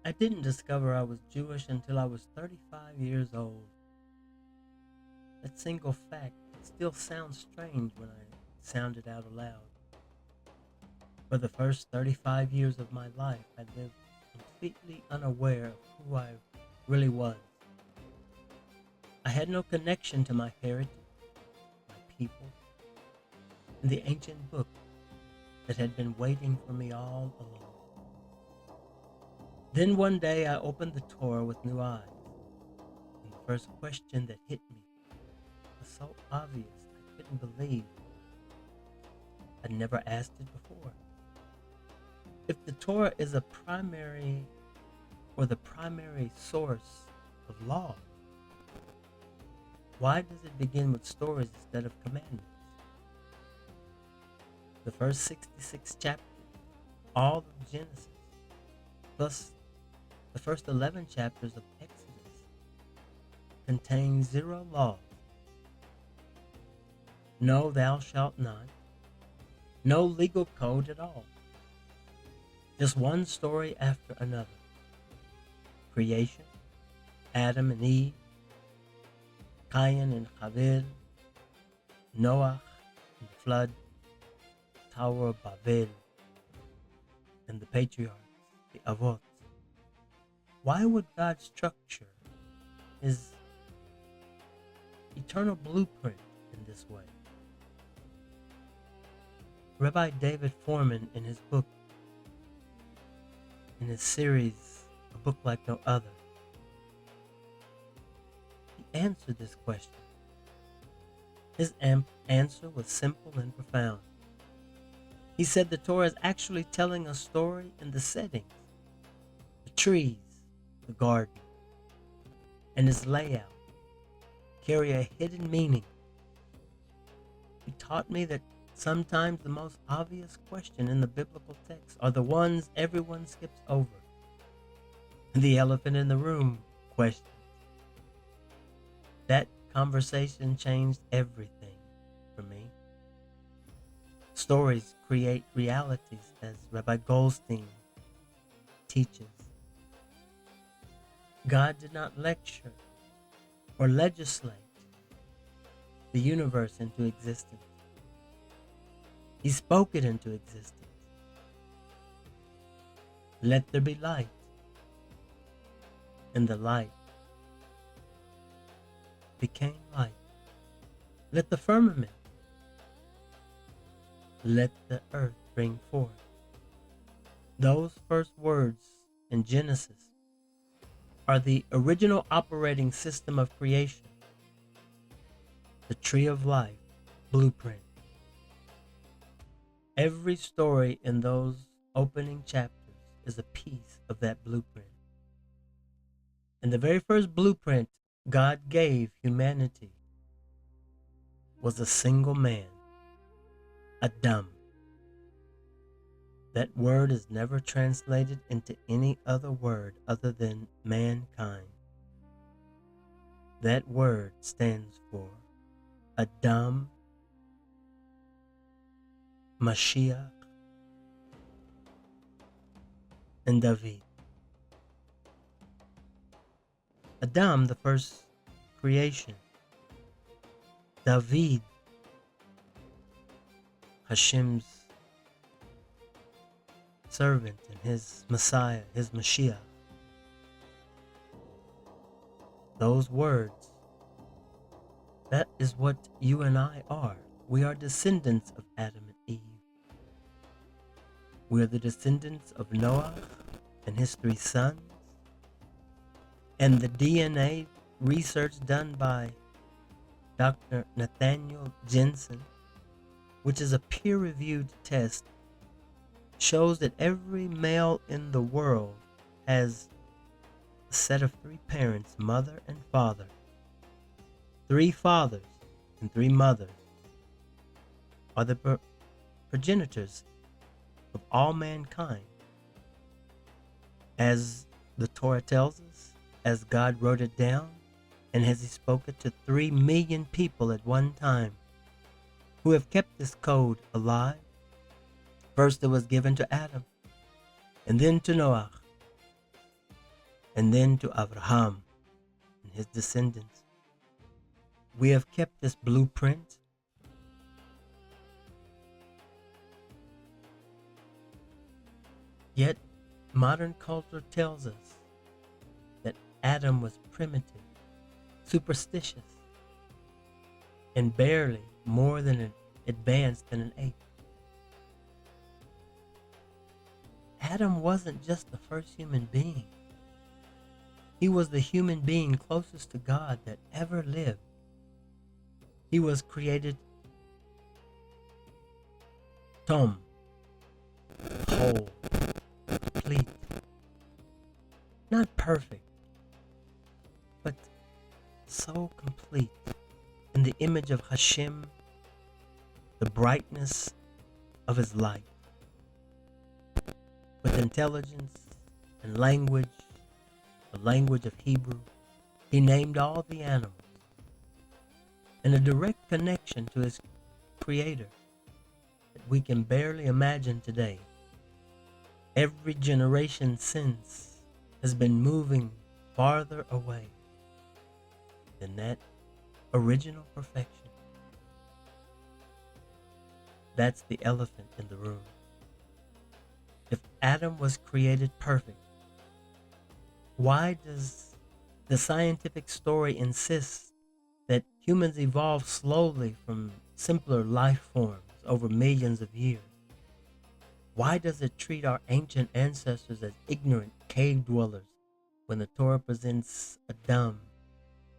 I didn't discover I was Jewish until I was 35 years old. That single fact still sounds strange when I sound it out aloud. For the first 35 years of my life, I lived completely unaware of who I really was. I had no connection to my heritage, my people, and the ancient book that had been waiting for me all along. Then one day I opened the Torah with new eyes, and the first question that hit me was so obvious I couldn't believe I'd never asked it before. If the Torah is a primary or the primary source of law, why does it begin with stories instead of commandments? The first 66 chapters, all of Genesis, plus the first 11 chapters of Exodus, contain zero laws. No thou shalt not, no legal code at all. Just one story after another. Creation, Adam and Eve, Cain and Havel, Noah and the flood, Tower of Babel, and the patriarchs, the Avot. Why would God structure his eternal blueprint in this way? Rabbi David Foreman, in his book, in his series, A Book Like No Other, he answered this question. His answer was simple and profound. He said the Torah is actually telling a story in the settings, the trees, the garden, and its layout carry a hidden meaning. He taught me that sometimes the most obvious question in the biblical text are the ones everyone skips over. The elephant in the room question. That conversation changed everything for me. Stories create realities, as Rabbi Goldstein teaches. God did not lecture or legislate the universe into existence. He spoke it into existence. Let there be light. And the light became light. Let the firmament, let the earth bring forth. Those first words in Genesis are the original operating system of creation, the tree of life blueprint. Every story in those opening chapters is a piece of that blueprint. And the very first blueprint God gave humanity was a single man, Adam. That word is never translated into any other word other than mankind. That word stands for Adam, Mashiach, and David. Adam, the first creation. David, Hashem's servant and his Messiah, his Mashiach. Those words, that is what you and I are. We are descendants of Adam and Eve. We are the descendants of Noah and his 3 sons. And the DNA research done by Dr. Nathaniel Jensen, which is a peer-reviewed test, shows that every male in the world has a set of 3 parents, mother and father. 3 fathers and 3 mothers are the progenitors of all mankind. As the Torah tells us, as God wrote it down, and as he spoke it to 3 million people at one time, who have kept this code alive. First it was given to Adam, and then to Noah, and then to Abraham and his descendants. We have kept this blueprint, yet modern culture tells us that Adam was primitive, superstitious, and barely more than advanced than an ape. Adam wasn't just the first human being. He was the human being closest to God that ever lived. He was created tom, whole, complete. Not perfect, but so complete. In the image of Hashem, the brightness of his light. With intelligence and language, the language of Hebrew, he named all the animals. In a direct connection to his creator that we can barely imagine today. Every generation since has been moving farther away than that original perfection. That's the elephant in the room. If Adam was created perfect, why does the scientific story insist that humans evolved slowly from simpler life forms over millions of years? Why does it treat our ancient ancestors as ignorant cave dwellers when the Torah presents Adam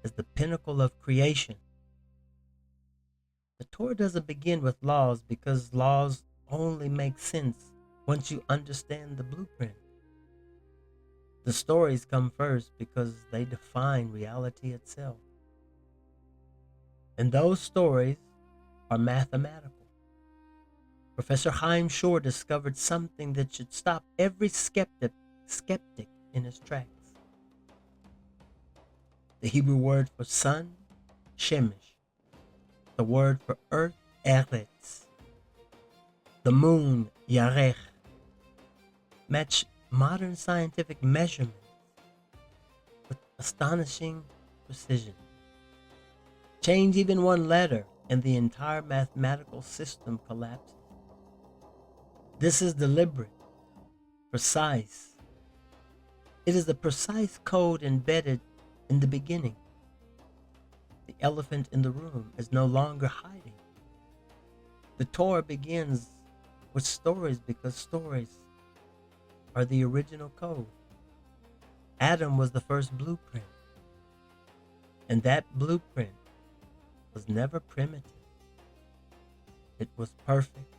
as the pinnacle of creation? The Torah doesn't begin with laws because laws only make sense once you understand the blueprint. The stories come first because they define reality itself. And those stories are mathematical. Professor Chaim Shor discovered something that should stop every skeptic in his tracks. The Hebrew word for sun, shemesh. The word for earth, eretz. The moon, yarech. Match modern scientific measurements with astonishing precision. Change even one letter and the entire mathematical system collapses. This is deliberate, precise. It is the precise code embedded in the beginning. The elephant in the room is no longer hiding. The Torah begins with stories because stories are the original code. Adam was the first blueprint, and that blueprint was never primitive. It was perfect,